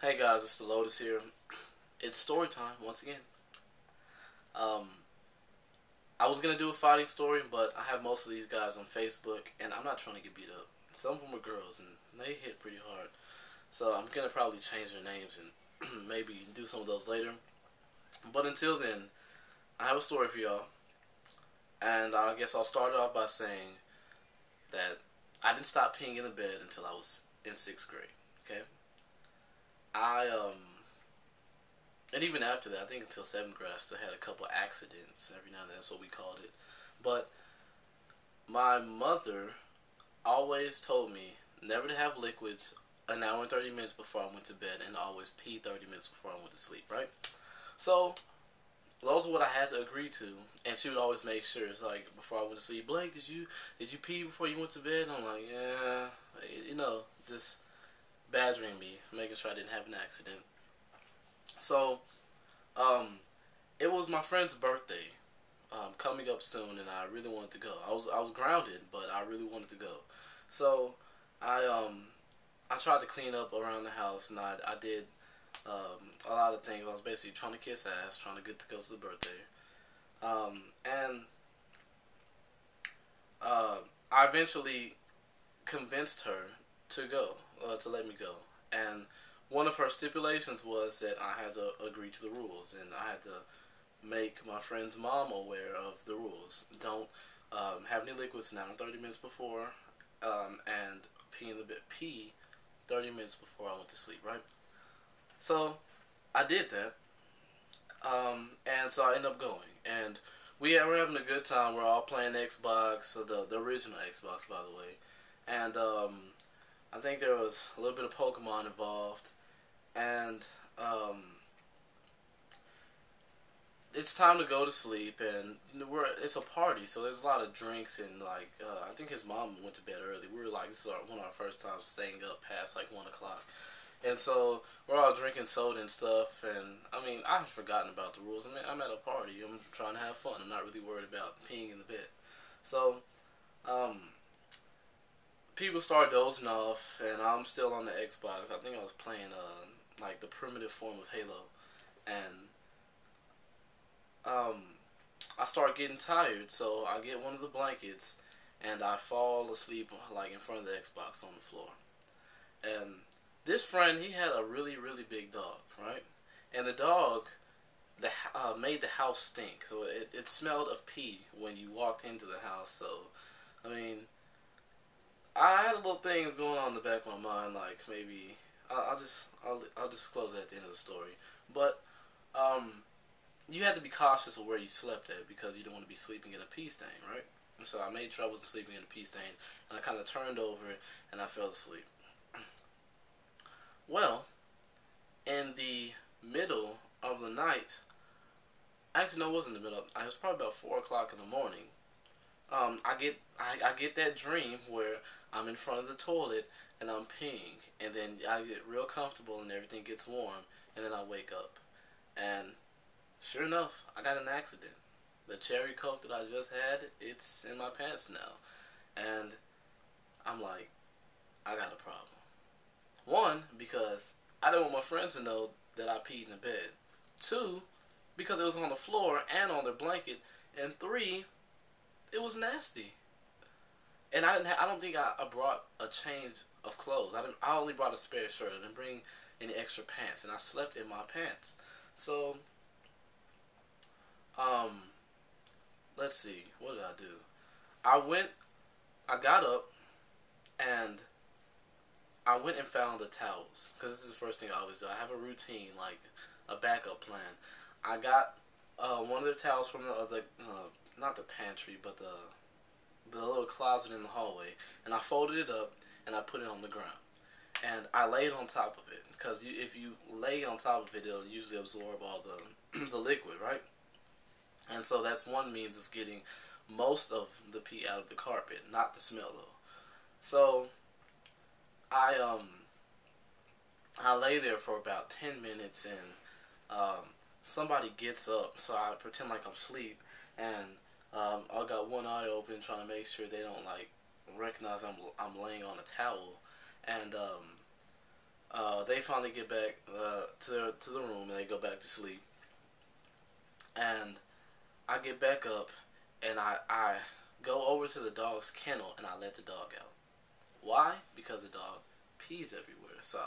Hey guys, it's the Lotus here. It's story time once again. Um, I was gonna do a fighting story, but I have most of these guys on Facebook, and I'm not trying to get beat up. Some of them are girls, and they hit pretty hard. So I'm gonna probably change their names and maybe do some of those later. But until then, I have a story for y'all, and I guess I'll start it off by saying that I didn't stop peeing in the bed until I was in sixth grade. Okay, I and even after that, I think until seventh grade, I still had a couple accidents every now and then. That's what we called it. But my mother always told me never to have liquids an hour and 30 minutes before I went to bed, and always pee 30 minutes before I went to sleep. Right. So those are what I had to agree to, and she would always make sure it's like before I went to sleep. Blake, did you pee before you went to bed? And I'm like, yeah, just badgering me, making sure I didn't have an accident. So Um, it was my friend's birthday coming up soon, and I really wanted to go. I was grounded, but I really wanted to go. So I tried to clean up around the house, and I did a lot of things. I was basically trying to kiss ass, trying to get to go to the birthday, and uh, I eventually convinced her to go, to let me go, and one of her stipulations was that I had to agree to the rules, and I had to make my friend's mom aware of the rules. Don't have any liquids now 30 minutes before, and pee 30 minutes before I went to sleep, right? So I did that, and so I ended up going, and we're having a good time. We're all playing Xbox, the original Xbox, by the way, and I think there was a little bit of Pokemon involved, and it's time to go to sleep, and it's a party, so there's a lot of drinks, and like I think his mom went to bed early. We were like, this is one of our first times staying up past like 1 o'clock, and so we're all drinking soda and stuff. And I mean, I've forgotten about the rules. I mean, I'm at a party. I'm trying to have fun. I'm not really worried about peeing in the bed. So um, people start dozing off, and I'm still on the Xbox. I think I was playing like the primitive form of Halo, and um, I start getting tired, so I get one of the blankets and I fall asleep like in front of the Xbox on the floor. And this friend, he had a really really big dog, right? And the dog made the house stink, so it smelled of pee when you walked into the house. So I mean, I had a little things going on in the back of my mind, like maybe I'll just close that at the end of the story. But um, you had to be cautious of where you slept at, because you don't want to be sleeping in a pee stain, right? And so I made troubles in sleeping in a pee stain, and I kind of turned over and I fell asleep. Well, in the middle of the night, actually no, it wasn't the middle. It was probably about 4 o'clock in the morning. I get that dream where I'm in front of the toilet and I'm peeing, and then I get real comfortable and everything gets warm, and then I wake up, and sure enough, I got an accident. The cherry coke that I just had, it's in my pants now, and I'm like, I got a problem. One, because I didn't want my friends to know that I peed in the bed. Two, because it was on the floor and on their blanket, and three, it was nasty. And I don't think I brought a change of clothes. I only brought a spare shirt. I didn't bring any extra pants, and I slept in my pants. So um, let's see, what did I do? I went, I got up, and I went and found the towels, because this is the first thing I always do. I have a routine, like a backup plan. I got one of the towels from the not the pantry, but the little closet in the hallway, and I folded it up and I put it on the ground, and I laid on top of it, because if you lay on top of it, it'll usually absorb all the the liquid, right? And so that's one means of getting most of the pee out of the carpet, not the smell though. So I I lay there for about 10 minutes, and somebody gets up, so I pretend like I'm asleep, and I got one eye open, trying to make sure they don't like recognize I'm laying on a towel, and They finally get back to the room and they go back to sleep. And I get back up and I go over to the dog's kennel and I let the dog out. Why? Because the dog pees everywhere. So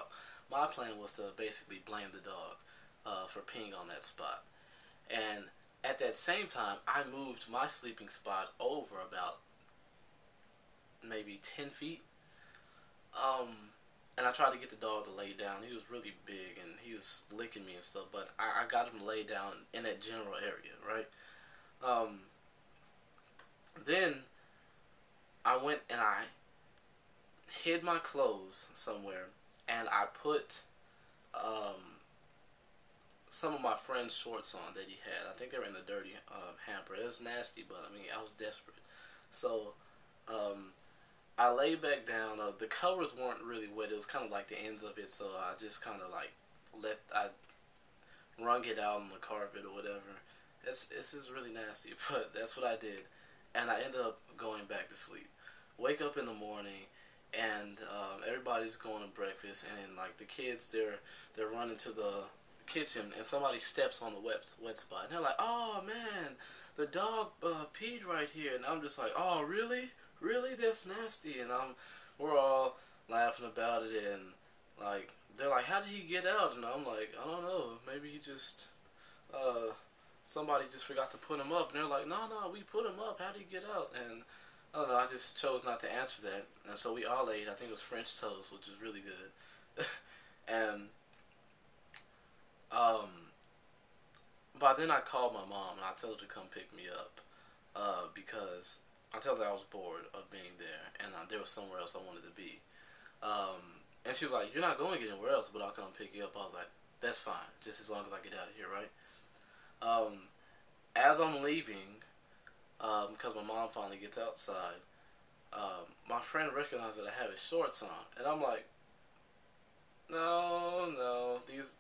my plan was to basically blame the dog for peeing on that spot. And at that same time, I moved my sleeping spot over about maybe 10 feet. And I tried to get the dog to lay down. He was really big and he was licking me and stuff, but I got him to lay down in that general area, right? Then I went and I hid my clothes somewhere, and I put some of my friend's shorts on that he had. I think they were in the dirty hamper. It was nasty, but I mean, I was desperate. So I lay back down. The covers weren't really wet. It was kind of like the ends of it, so I just kind of like I wrung it out on the carpet or whatever. This is really nasty, but that's what I did. And I ended up going back to sleep. Wake up in the morning, and everybody's going to breakfast, and like the kids, they're running to the kitchen, and somebody steps on the wet spot, and they're like, "Oh man, the dog peed right here," and I'm just like, "Oh really? Really? That's nasty." And we're all laughing about it, and like they're like, "How did he get out?" And I'm like, "I don't know. Maybe he just somebody just forgot to put him up." And they're like, "No, we put him up. How did he get out?" And I don't know. I just chose not to answer that, and so we all ate. I think it was French toast, which was really good. And by then I called my mom and I told her to come pick me up because I told her I was bored of being there and there was somewhere else I wanted to be. And she was like, "You're not going anywhere else, but I'll come pick you up." I was like, "That's fine, just as long as I get out of here, right?" As I'm leaving, because my mom finally gets outside, my friend recognized that I have his shorts on, and I'm like, "No, these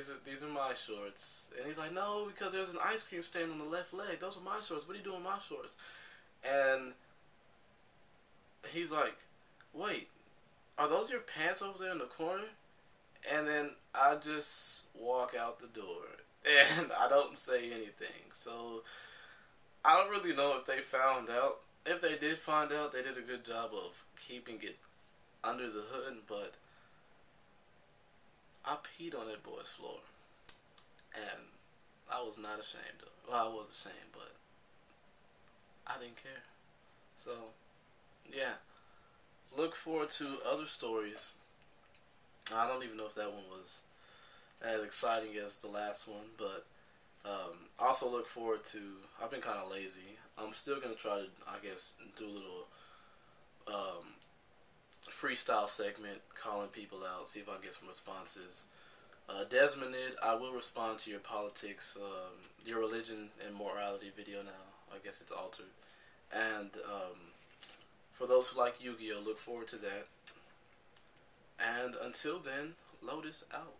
are my shorts." And he's like, "No, because there's an ice cream stand on the left leg. Those are my shorts. What are you doing with my shorts?" And he's like, "Wait, are those your pants over there in the corner?" And then I just walk out the door, and I don't say anything. So I don't really know if they found out. If they did find out, they did a good job of keeping it under the hood, but I peed on that boy's floor, and I was not ashamed of. Well, I was ashamed, but I didn't care. So, yeah. Look forward to other stories. I don't even know if that one was as exciting as the last one, but also look forward to. I've been kind of lazy. I'm still gonna try to, I guess, do a little freestyle segment, calling people out, see if I can get some responses. Desmond, I will respond to your politics, your religion and morality video now. I guess it's altered. And for those who like Yu-Gi-Oh, look forward to that. And until then, Lotus out.